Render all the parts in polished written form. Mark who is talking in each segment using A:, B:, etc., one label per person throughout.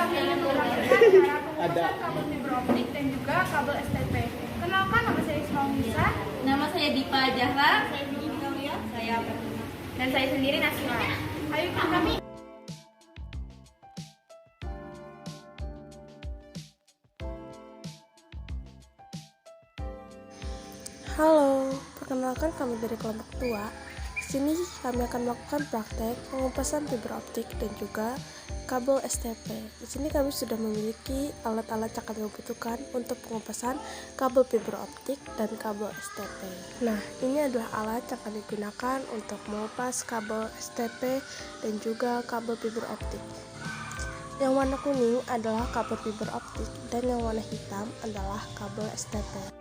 A: kami ingin menerangkan cara pengupasan kabel fiberoptik dan juga kabel STP. Kenalkan, nama saya Ismail Nisa.
B: Nama saya Dipa Jahra.
A: Saya Victoria.
B: Saya Fatima.
A: Dan saya sendiri Nasira. Ayo ikut kami.
C: Halo, perkenalkan kami dari kelompok tua. Di sini kami akan melakukan praktek pengupasan fiberoptik dan juga kabel STP. Di sini kami sudah memiliki alat-alat yang kami butuhkan untuk pengupasan kabel fiberoptik dan kabel STP. Nah, ini adalah alat yang kami gunakan untuk mengupas kabel STP dan juga kabel fiberoptik. Yang warna kuning adalah kabel fiberoptik dan yang warna hitam adalah kabel STP.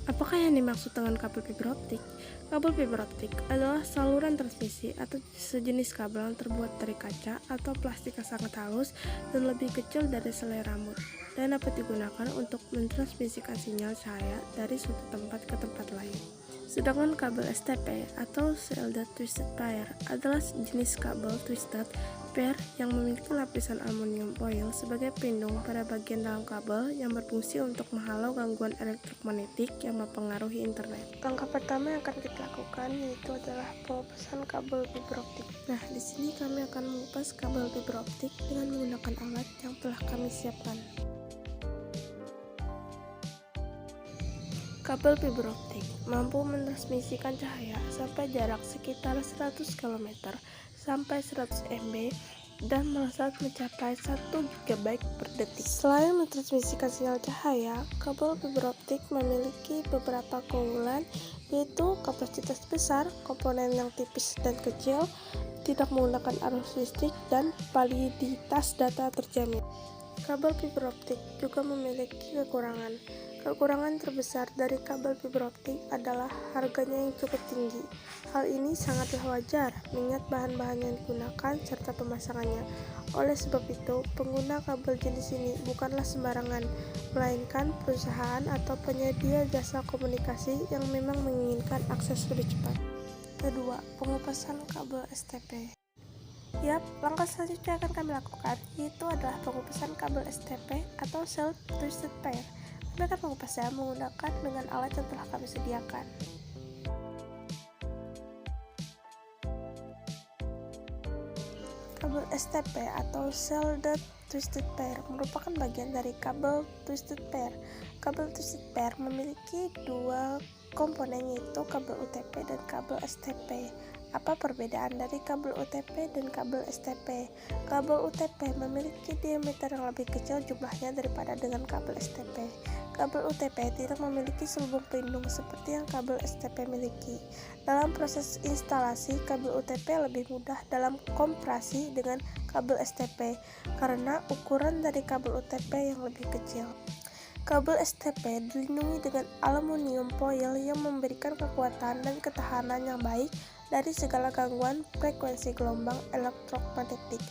C: Apakah yang dimaksud dengan kabel fiberoptik? Kabel fiberoptik adalah saluran transmisi atau sejenis kabel yang terbuat dari kaca atau plastik yang sangat halus dan lebih kecil dari selai rambut, dan dapat digunakan untuk mentransmisikan sinyal cahaya dari suatu tempat ke tempat lain. Sedangkan kabel STP atau Shielded Twisted Pair adalah jenis kabel twisted pair yang memiliki lapisan aluminium foil sebagai pelindung pada bagian dalam kabel yang berfungsi untuk menghalau gangguan elektromagnetik yang mempengaruhi internet. Langkah pertama yang akan kita lakukan yaitu adalah pengupasan kabel fiberoptik. Nah, di sini kami akan mengupas kabel fiberoptik dengan menggunakan alat yang telah kami siapkan. Kabel fiberoptik mampu mentransmisikan cahaya sampai jarak sekitar 100 km sampai 100 MB dan melesat mencapai 1 GB per detik. Selain mentransmisikan sinyal cahaya, kabel fiberoptik memiliki beberapa keunggulan, yaitu kapasitas besar, komponen yang tipis dan kecil, tidak menggunakan arus listrik, dan validitas data terjamin. Kabel fiberoptik juga memiliki kekurangan. Kekurangan terbesar dari kabel fiberoptik adalah harganya yang cukup tinggi. Hal ini sangatlah wajar mengingat bahan-bahan yang digunakan serta pemasangannya. Oleh sebab itu, pengguna kabel jenis ini bukanlah sembarangan, melainkan perusahaan atau penyedia jasa komunikasi yang memang menginginkan akses lebih cepat. Kedua, pengupasan kabel STP. Yap, langkah selanjutnya akan kami lakukan yaitu adalah pengupasan kabel STP atau Shielded Twisted Pair. Kami akan mengupasnya menggunakan dengan alat yang telah kami sediakan. Kabel STP atau Shielded Twisted Pair merupakan bagian dari kabel Twisted Pair. Kabel Twisted Pair memiliki dua komponen yaitu kabel UTP dan kabel STP. Apa perbedaan dari kabel UTP dan kabel STP? Kabel UTP memiliki diameter yang lebih kecil jumlahnya daripada dengan kabel STP. Kabel UTP tidak memiliki selubung pelindung seperti yang kabel STP miliki. Dalam proses instalasi, kabel UTP lebih mudah dalam kompresi dengan kabel STP karena ukuran dari kabel UTP yang lebih kecil. Kabel STP dilindungi dengan aluminium foil yang memberikan kekuatan dan ketahanan yang baik dari segala gangguan frekuensi gelombang elektromagnetik.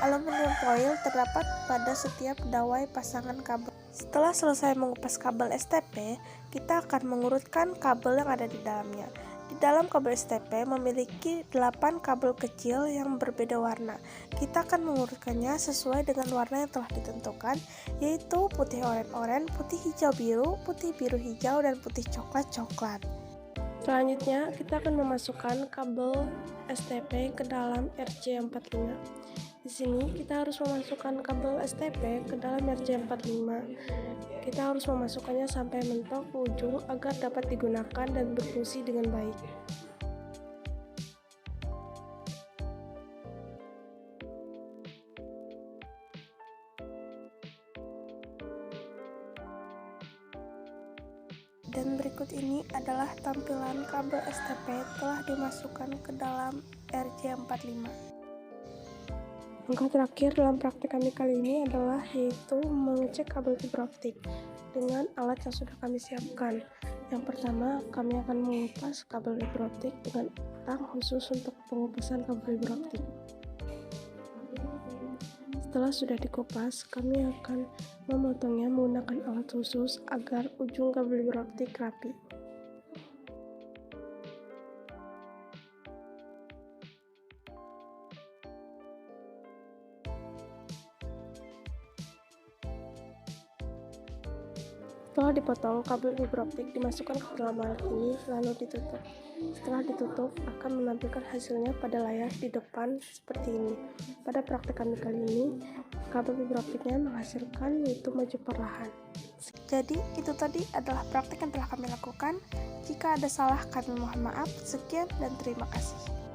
C: Aluminium foil terdapat pada setiap dawai pasangan kabel. Setelah selesai mengupas kabel STP, kita akan mengurutkan kabel yang ada di dalamnya. Di dalam kabel STP memiliki 8 kabel kecil yang berbeda warna. Kita akan mengurutkannya sesuai dengan warna yang telah ditentukan, yaitu putih oranye-oranye, putih hijau biru, putih biru hijau, dan putih coklat-coklat. Selanjutnya, kita akan memasukkan kabel STP ke dalam RJ45. Di sini kita harus memasukkan kabel STP ke dalam RJ45. Kita harus memasukkannya sampai mentok ke ujung agar dapat digunakan dan berfungsi dengan baik. Dan berikut ini adalah tampilan kabel STP telah dimasukkan ke dalam RJ45. Langkah terakhir dalam praktek kami kali ini adalah yaitu mengecek kabel fiberoptik dengan alat yang sudah kami siapkan. Yang pertama, kami akan mengupas kabel fiberoptik dengan tang khusus untuk pengupasan kabel fiberoptik. Setelah sudah dikupas, kami akan memotongnya menggunakan alat khusus agar ujung kabel fiberoptik rapi. Setelah dipotong, kabel fiber optik dimasukkan ke dalam alat ini lalu ditutup. Setelah ditutup, akan menampilkan hasilnya pada layar di depan seperti ini. Pada praktek kami kali ini, kabel fiber optiknya menghasilkan yaitu maju perlahan. Jadi, itu tadi adalah praktek yang telah kami lakukan. Jika ada salah, kami mohon maaf. Sekian dan terima kasih.